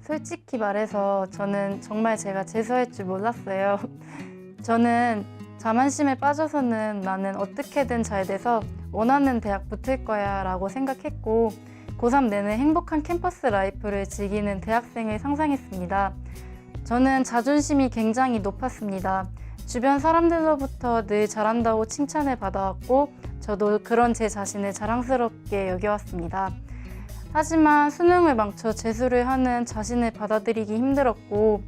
솔직히 말해서 저는 정말 제가 재수할 줄 몰랐어요. 저는 자만심에 빠져서는 나는 어떻게든 잘 돼서 원하는 대학 붙을 거야 라고 생각했고 고3 내내 행복한 캠퍼스 라이프를 즐기는 대학생을 상상했습니다. 저는 자존심이 굉장히 높았습니다. 주변 사람들로부터 늘 잘한다고 칭찬을 받아왔고 저도 그런 제 자신을 자랑스럽게 여겨왔습니다. 하지만 수능을 망쳐 재수를 하는 자신을 받아들이기 힘들었고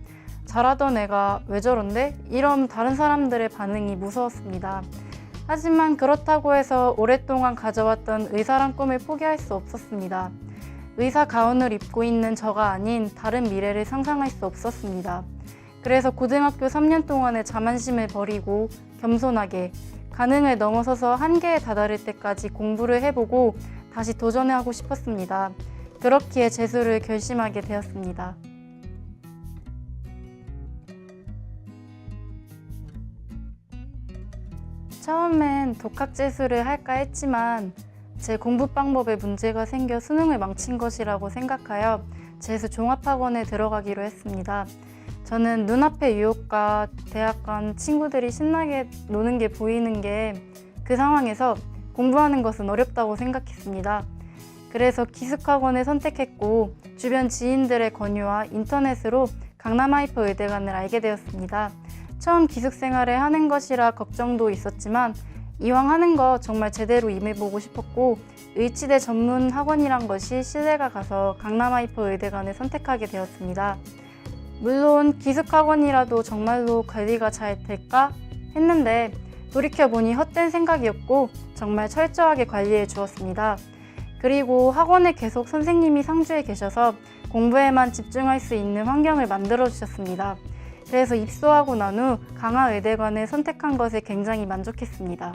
잘하던 애가 왜 저런데? 이런 다른 사람들의 반응이 무서웠습니다. 하지만 그렇다고 해서 오랫동안 가져왔던 의사란 꿈을 포기할 수 없었습니다. 의사 가운을 입고 있는 저가 아닌 다른 미래를 상상할 수 없었습니다. 그래서 고등학교 3년 동안의 자만심을 버리고 겸손하게 가능을 넘어서서 한계에 다다를 때까지 공부를 해보고 다시 도전하고 싶었습니다. 그렇기에 재수를 결심하게 되었습니다. 처음엔 독학재수를 할까 했지만 제 공부 방법에 문제가 생겨 수능을 망친 것이라고 생각하여 재수 종합학원에 들어가기로 했습니다. 저는 눈앞에 유혹과 대학 간 친구들이 신나게 노는 게 보이는 게 그 상황에서 공부하는 것은 어렵다고 생각했습니다. 그래서 기숙학원을 선택했고 주변 지인들의 권유와 인터넷으로 강남하이퍼 의대관을 알게 되었습니다. 처음 기숙생활을 하는 것이라 걱정도 있었지만 이왕 하는 거 정말 제대로 임해보고 싶었고 의치대 전문 학원이란 것이 신뢰가 가서 강남하이퍼 의대관을 선택하게 되었습니다. 물론 기숙학원이라도 정말로 관리가 잘 될까 했는데 돌이켜보니 헛된 생각이었고 정말 철저하게 관리해 주었습니다. 그리고 학원에 계속 선생님이 상주해 계셔서 공부에만 집중할 수 있는 환경을 만들어 주셨습니다. 그래서 입소하고 난 후 강화의대관을 선택한 것에 굉장히 만족했습니다.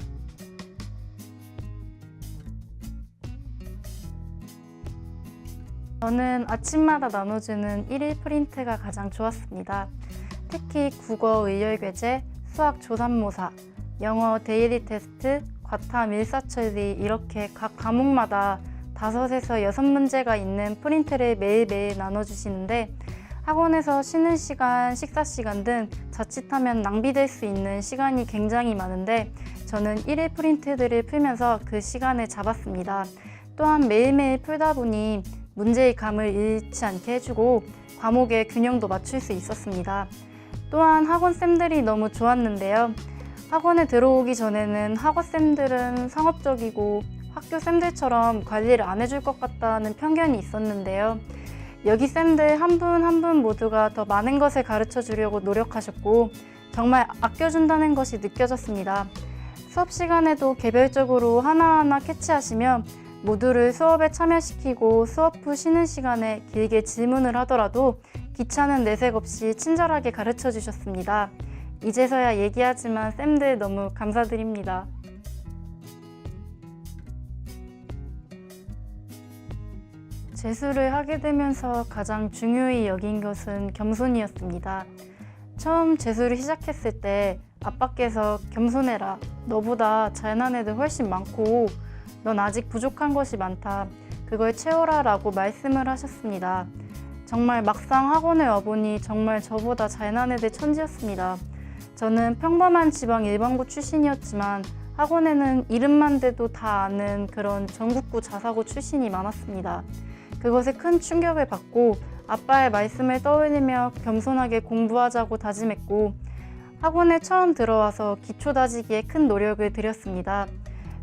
저는 아침마다 나눠주는 1일 프린트가 가장 좋았습니다. 특히 국어 의열괴제, 수학 조산모사, 영어 데일리 테스트, 과탐 일사천리 이렇게 각 과목마다 5에서 6문제가 있는 프린트를 매일매일 나눠주시는데 학원에서 쉬는 시간, 식사 시간 등 자칫하면 낭비될 수 있는 시간이 굉장히 많은데 저는 1일 프린트들을 풀면서 그 시간을 잡았습니다. 또한 매일매일 풀다 보니 문제의 감을 잃지 않게 해주고 과목의 균형도 맞출 수 있었습니다. 또한 학원쌤들이 너무 좋았는데요. 학원에 들어오기 전에는 학원쌤들은 상업적이고 학교 쌤들처럼 관리를 안 해줄 것 같다는 편견이 있었는데요. 여기 쌤들 한 분 한 분 모두가 더 많은 것을 가르쳐 주려고 노력하셨고 정말 아껴준다는 것이 느껴졌습니다. 수업 시간에도 개별적으로 하나하나 캐치하시며 모두를 수업에 참여시키고 수업 후 쉬는 시간에 길게 질문을 하더라도 귀찮은 내색 없이 친절하게 가르쳐 주셨습니다. 이제서야 얘기하지만 쌤들 너무 감사드립니다. 재수를 하게 되면서 가장 중요히 여긴 것은 겸손이었습니다. 처음 재수를 시작했을 때 아빠께서 겸손해라. 너보다 잘난 애들 훨씬 많고 넌 아직 부족한 것이 많다. 그걸 채워라 라고 말씀을 하셨습니다. 정말 막상 학원에 와보니 정말 저보다 잘난 애들 천지였습니다. 저는 평범한 지방 일반고 출신이었지만 학원에는 이름만 대도 다 아는 그런 전국구 자사고 출신이 많았습니다. 그것에 큰 충격을 받고 아빠의 말씀을 떠올리며 겸손하게 공부하자고 다짐했고 학원에 처음 들어와서 기초 다지기에 큰 노력을 들였습니다.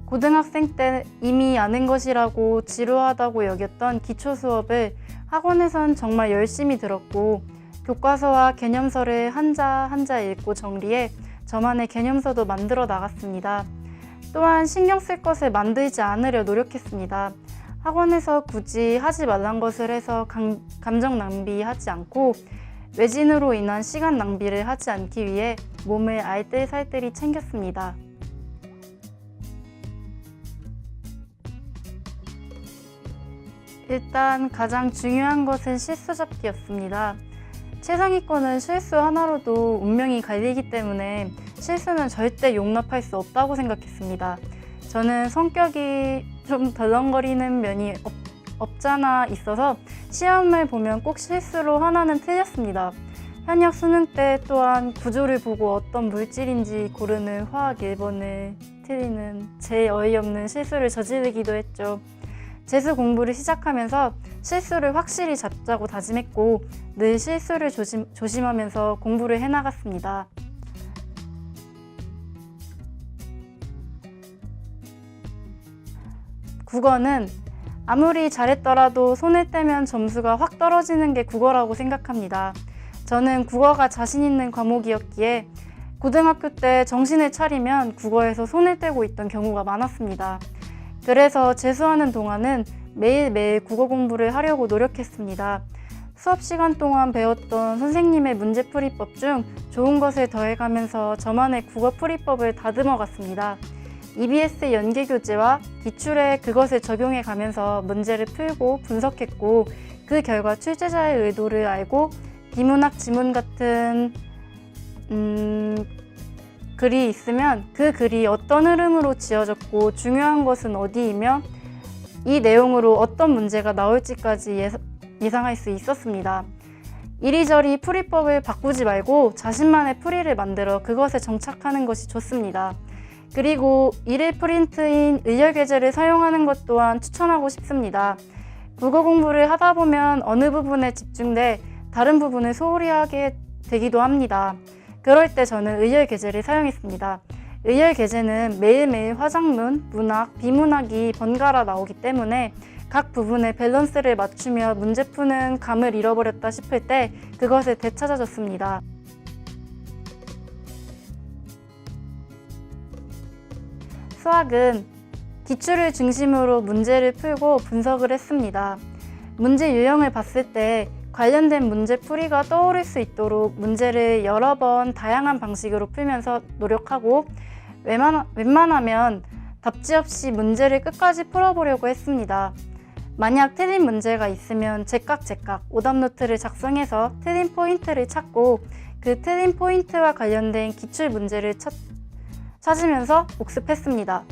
고등학생 때 이미 아는 것이라고 지루하다고 여겼던 기초 수업을 학원에선 정말 열심히 들었고 교과서와 개념서를 한자 한자 읽고 정리해 저만의 개념서도 만들어 나갔습니다. 또한 신경 쓸 것을 만들지 않으려 노력했습니다. 학원에서 굳이 하지 말란 것을 해서 감정 낭비하지 않고 외진으로 인한 시간 낭비를 하지 않기 위해 몸을 알뜰살뜰히 챙겼습니다. 일단 가장 중요한 것은 실수 잡기였습니다. 최상위권은 실수 하나로도 운명이 갈리기 때문에 실수는 절대 용납할 수 없다고 생각했습니다. 저는 성격이 좀 덜렁거리는 면이 없잖아 있어서 시험을 보면 꼭 실수로 하나는 틀렸습니다. 현역 수능 때 또한 구조를 보고 어떤 물질인지 고르는 화학 1번을 틀리는 제 어이없는 실수를 저지르기도 했죠. 재수 공부를 시작하면서 실수를 확실히 잡자고 다짐했고 늘 실수를 조심하면서 공부를 해나갔습니다. 국어는 아무리 잘했더라도 손을 떼면 점수가 확 떨어지는 게 국어라고 생각합니다. 저는 국어가 자신 있는 과목이었기에 고등학교 때 정신을 차리면 국어에서 손을 떼고 있던 경우가 많았습니다. 그래서 재수하는 동안은 매일매일 국어 공부를 하려고 노력했습니다. 수업 시간 동안 배웠던 선생님의 문제풀이법 중 좋은 것을 더해가면서 저만의 국어풀이법을 다듬어 갔습니다. EBS 연계교재와 기출에 그것을 적용해 가면서 문제를 풀고 분석했고 그 결과 출제자의 의도를 알고 비문학 지문 같은 글이 있으면 그 글이 어떤 흐름으로 지어졌고 중요한 것은 어디이며 이 내용으로 어떤 문제가 나올지까지 예상할 수 있었습니다. 이리저리 풀이법을 바꾸지 말고 자신만의 풀이를 만들어 그것에 정착하는 것이 좋습니다. 그리고 일일 프린트인 의열계제를 사용하는 것 또한 추천하고 싶습니다. 국어 공부를 하다 보면 어느 부분에 집중돼 다른 부분을 소홀히 하게 되기도 합니다. 그럴 때 저는 의열계제를 사용했습니다. 의열계제는 매일매일 화작문, 문학, 비문학이 번갈아 나오기 때문에 각 부분의 밸런스를 맞추며 문제 푸는 감을 잃어버렸다 싶을 때 그것을 되찾아줬습니다. 수학은 기출을 중심으로 문제를 풀고 분석을 했습니다. 문제 유형을 봤을 때 관련된 문제 풀이가 떠오를 수 있도록 문제를 여러 번 다양한 방식으로 풀면서 노력하고 웬만하면 답지 없이 문제를 끝까지 풀어보려고 했습니다. 만약 틀린 문제가 있으면 제각 오답 노트를 작성해서 틀린 포인트를 찾고 그 틀린 포인트와 관련된 기출 문제를 찾으면서 복습했습니다.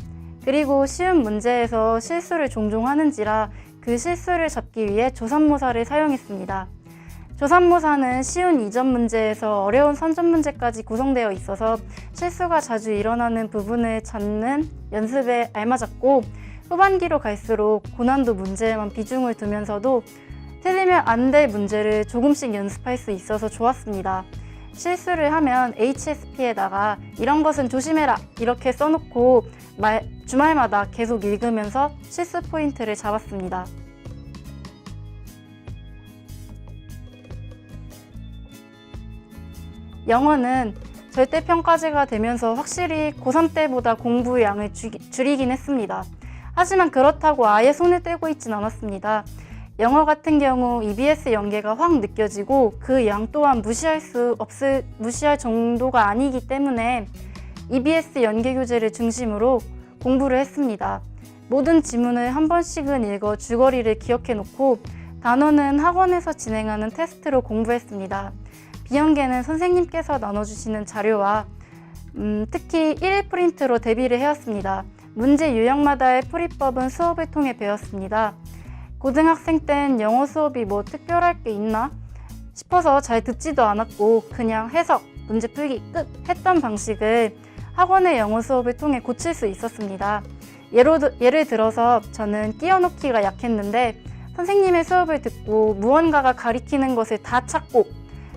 그리고 쉬운 문제에서 실수를 종종 하는지라 그 실수를 잡기 위해 조삼모사를 사용했습니다. 조삼모사는 쉬운 이전 문제에서 어려운 선전 문제까지 구성되어 있어서 실수가 자주 일어나는 부분을 찾는 연습에 알맞았고 후반기로 갈수록 고난도 문제에만 비중을 두면서도 틀리면 안 될 문제를 조금씩 연습할 수 있어서 좋았습니다. 실수를 하면 HSP에다가 이런 것은 조심해라 이렇게 써놓고 주말마다 계속 읽으면서 실수 포인트를 잡았습니다. 영어는 절대평가제가 되면서 확실히 고3 때보다 공부의 양을 줄이긴 했습니다. 하지만 그렇다고 아예 손을 떼고 있진 않았습니다. 영어 같은 경우 EBS 연계가 확 느껴지고 그 양 또한 무시할 정도가 아니기 때문에 EBS 연계 교재를 중심으로 공부를 했습니다. 모든 지문을 한 번씩은 읽어 줄거리를 기억해 놓고 단어는 학원에서 진행하는 테스트로 공부했습니다. 비연계는 선생님께서 나눠주시는 자료와 특히 1일 프린트로 대비를 해왔습니다. 문제 유형마다의 풀이법은 수업을 통해 배웠습니다. 고등학생 땐 영어 수업이 뭐 특별할 게 있나 싶어서 잘 듣지도 않았고 그냥 해석, 문제 풀기 끝 했던 방식을 학원의 영어 수업을 통해 고칠 수 있었습니다. 예를 들어서 저는 끼워넣기가 약했는데 선생님의 수업을 듣고 무언가가 가리키는 것을 다 찾고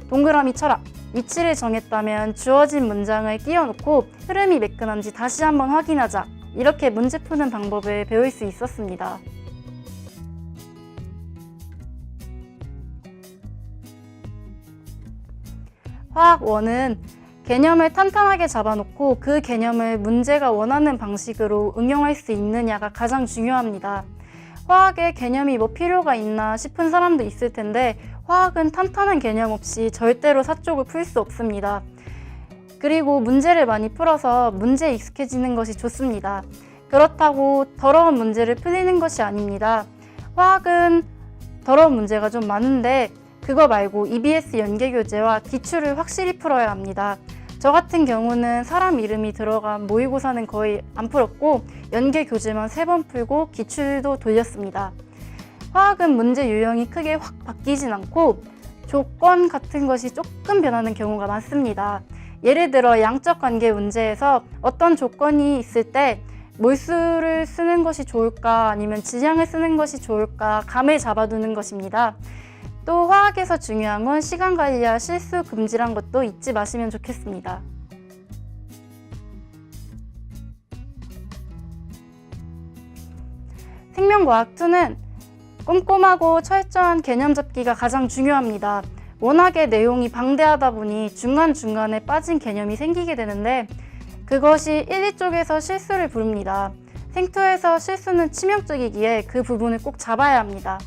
동그라미 쳐라, 위치를 정했다면 주어진 문장을 끼워넣고 흐름이 매끈한지 다시 한번 확인하자 이렇게 문제 푸는 방법을 배울 수 있었습니다. 화학 1은 개념을 탄탄하게 잡아놓고 그 개념을 문제가 원하는 방식으로 응용할 수 있느냐가 가장 중요합니다. 화학에 개념이 뭐 필요가 있나 싶은 사람도 있을 텐데 화학은 탄탄한 개념 없이 절대로 사쪽을 풀 수 없습니다. 그리고 문제를 많이 풀어서 문제에 익숙해지는 것이 좋습니다. 그렇다고 더러운 문제를 풀리는 것이 아닙니다. 화학은 더러운 문제가 좀 많은데 그거 말고 EBS 연계교재와 기출을 확실히 풀어야 합니다. 저 같은 경우는 사람 이름이 들어간 모의고사는 거의 안 풀었고 연계교재만 3번 풀고 기출도 돌렸습니다. 화학은 문제 유형이 크게 확 바뀌진 않고 조건 같은 것이 조금 변하는 경우가 많습니다. 예를 들어 양적 관계 문제에서 어떤 조건이 있을 때 몰수를 쓰는 것이 좋을까 아니면 질량을 쓰는 것이 좋을까 감을 잡아두는 것입니다. 또 화학에서 중요한 건 시간 관리와 실수 금지란 것도 잊지 마시면 좋겠습니다. 생명과학 2는 꼼꼼하고 철저한 개념 잡기가 가장 중요합니다. 워낙에 내용이 방대하다 보니 중간중간에 빠진 개념이 생기게 되는데 그것이 1, 2쪽에서 실수를 부릅니다. 생투에서 실수는 치명적이기에 그 부분을 꼭 잡아야 합니다.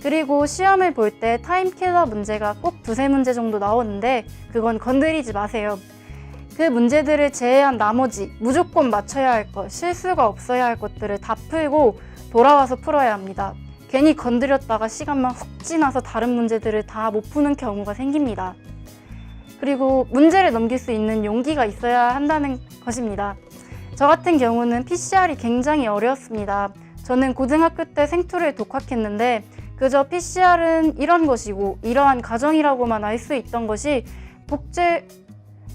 그리고 시험을 볼 때 타임킬러 문제가 꼭 2-3문제 정도 나오는데 그건 건드리지 마세요. 그 문제들을 제외한 나머지 무조건 맞춰야 할 것, 실수가 없어야 할 것들을 다 풀고 돌아와서 풀어야 합니다. 괜히 건드렸다가 시간만 훅 지나서 다른 문제들을 다 못 푸는 경우가 생깁니다. 그리고 문제를 넘길 수 있는 용기가 있어야 한다는 것입니다. 저 같은 경우는 PCR이 굉장히 어려웠습니다. 저는 고등학교 때 생투를 독학했는데 그저 PCR은 이런 것이고 이러한 과정이라고만 알 수 있던 것이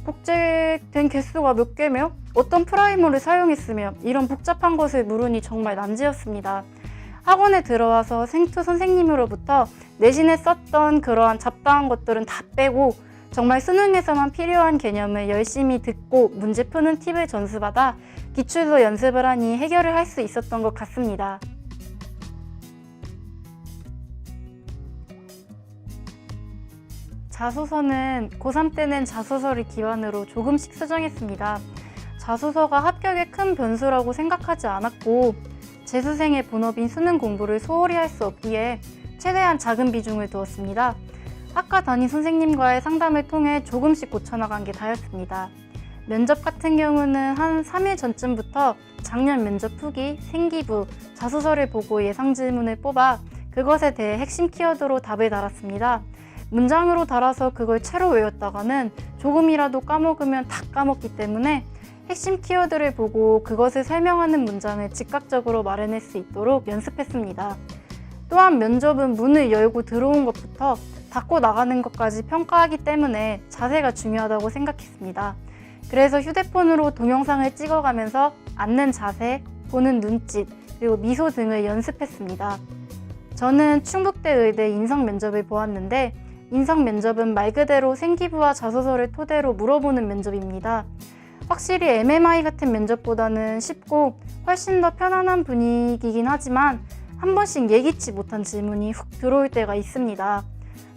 복제된 개수가 몇 개며 어떤 프라이머를 사용했으며 이런 복잡한 것을 물으니 정말 난제였습니다. 학원에 들어와서 생투 선생님으로부터 내신에 썼던 그러한 잡다한 것들은 다 빼고 정말 수능에서만 필요한 개념을 열심히 듣고 문제 푸는 팁을 전수받아 기출도 연습을 하니 해결을 할 수 있었던 것 같습니다. 자소서는 고3 때는 자소서를 기반으로 조금씩 수정했습니다. 자소서가 합격의 큰 변수라고 생각하지 않았고 재수생의 본업인 수능 공부를 소홀히 할 수 없기에 최대한 작은 비중을 두었습니다. 학과 담임 선생님과의 상담을 통해 조금씩 고쳐나간 게 다였습니다. 면접 같은 경우는 한 3일 전쯤부터 작년 면접 후기, 생기부, 자소서를 보고 예상 질문을 뽑아 그것에 대해 핵심 키워드로 답을 달았습니다. 문장으로 달아서 그걸 채로 외웠다가는 조금이라도 까먹으면 다 까먹기 때문에 핵심 키워드를 보고 그것을 설명하는 문장을 즉각적으로 말해낼 수 있도록 연습했습니다. 또한 면접은 문을 열고 들어온 것부터 닫고 나가는 것까지 평가하기 때문에 자세가 중요하다고 생각했습니다. 그래서 휴대폰으로 동영상을 찍어가면서 앉는 자세, 보는 눈짓, 그리고 미소 등을 연습했습니다. 저는 충북대 의대 인성 면접을 보았는데 인성 면접은 말 그대로 생기부와 자소서를 토대로 물어보는 면접입니다. 확실히 MMI 같은 면접보다는 쉽고 훨씬 더 편안한 분위기긴 하지만 한 번씩 예기치 못한 질문이 훅 들어올 때가 있습니다.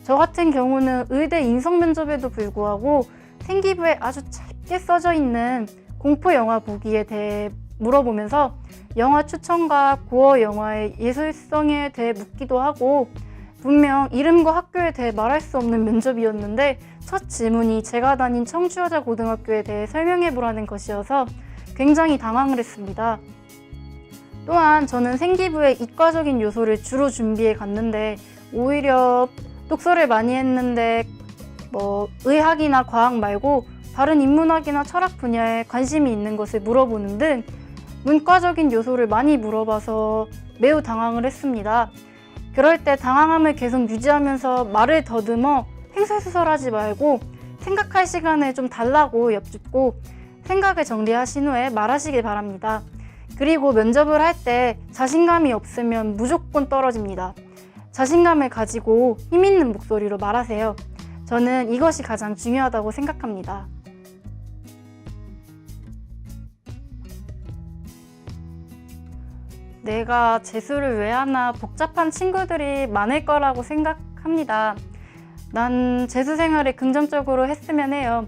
저 같은 경우는 의대 인성 면접에도 불구하고 생기부에 아주 짧게 써져 있는 공포 영화 보기에 대해 물어보면서 영화 추천과 고어 영화의 예술성에 대해 묻기도 하고 분명 이름과 학교에 대해 말할 수 없는 면접이었는데 첫 질문이 제가 다닌 청주여자 고등학교에 대해 설명해보라는 것이어서 굉장히 당황을 했습니다. 또한 저는 생기부의 이과적인 요소를 주로 준비해 갔는데 오히려 독서를 많이 했는데 의학이나 과학 말고 다른 인문학이나 철학 분야에 관심이 있는 것을 물어보는 등 문과적인 요소를 많이 물어봐서 매우 당황을 했습니다. 그럴 때 당황함을 계속 유지하면서 말을 더듬어 횡설수설하지 말고 생각할 시간을 좀 달라고 엿듣고 생각을 정리하신 후에 말하시길 바랍니다. 그리고 면접을 할 때 자신감이 없으면 무조건 떨어집니다. 자신감을 가지고 힘있는 목소리로 말하세요. 저는 이것이 가장 중요하다고 생각합니다. 내가 재수를 왜 하나 복잡한 친구들이 많을 거라고 생각합니다. 난 재수 생활을 긍정적으로 했으면 해요.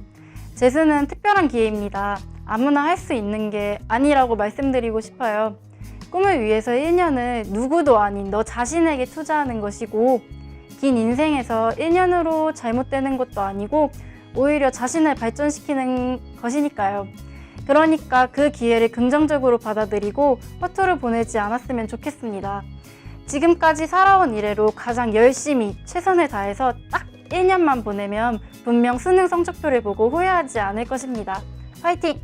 재수는 특별한 기회입니다. 아무나 할 수 있는 게 아니라고 말씀드리고 싶어요. 꿈을 위해서 1년을 누구도 아닌 너 자신에게 투자하는 것이고 긴 인생에서 1년으로 잘못되는 것도 아니고 오히려 자신을 발전시키는 것이니까요. 그러니까 그 기회를 긍정적으로 받아들이고 허투루 보내지 않았으면 좋겠습니다. 지금까지 살아온 이래로 가장 열심히 최선을 다해서 딱 1년만 보내면 분명 수능 성적표를 보고 후회하지 않을 것입니다. 화이팅!